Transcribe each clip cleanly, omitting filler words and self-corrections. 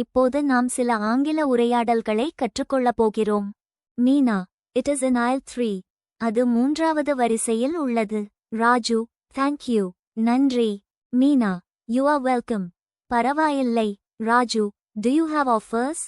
இப்போது நாம் சில ஆங்கில உரையாடல்களை கற்றுக்கொள்ளப் போகிறோம். Meena, it is in aisle 3. அது 3வது வரிசையில் உள்ளது. Raju, thank you. நன்றி. Meena, you are welcome. பரவாயில்லை. Raju, do you have offers?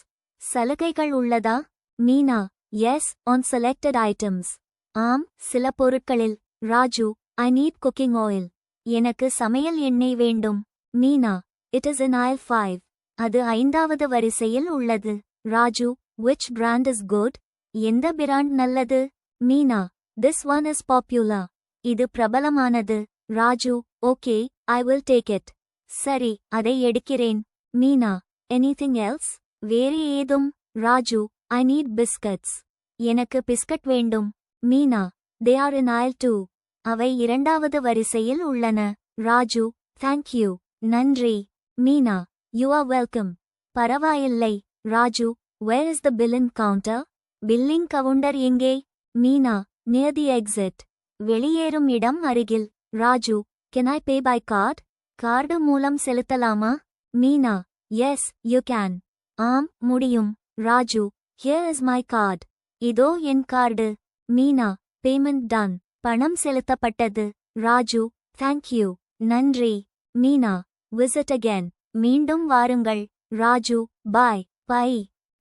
சலுகைகள் உள்ளதா? Meena, yes, on selected items. ஆம், சில பொருட்களில். Raju, I need cooking oil. எனக்கு சமையல் எண்ணெய் வேண்டும். Meena, it is in aisle 5. அது 5வது வரிசையில் உள்ளது. Raju, which brand is good? எந்த பிராண்ட் நல்லது? Meena, this one is popular. இது பிரபலமானது. Raju, okay, I will take it. சரி, அதை எடுக்கிறேன். Meena, anything else? வேறு ஏதும்? Raju, I need biscuits. எனக்கு பிஸ்கட் வேண்டும். Meena, they are in aisle 2. அவை 2வது வரிசையில் உள்ளன. Raju, thank you. நன்றி. Meena, you are welcome. பரவாயில்லை. Raju, where is the billing counter? Billing counter எங்கே? Meena, near the exit. வெளியேறும் இடம் அருகில். Raju, can I pay by card? Card மூலம் செலுத்தலாமா? Meena, yes, you can. ஆம், முடியும். Raju, here is my card. இதோ என் கார்டு. Meena, payment done. பணம் செலுத்தப்பட்டது. Raju, thank you. நன்றி. Meena, visit again. மீண்டும் வாருங்கள். Raju, bye. Bye.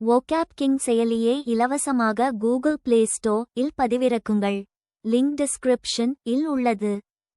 vocab king செயலியை இலவசமாக கூகுள் பிளே ஸ்டோர் இல் பதிவிறக்குங்கள். லிங்க் டிஸ்கிரிப்ஷன் இல் உள்ளது.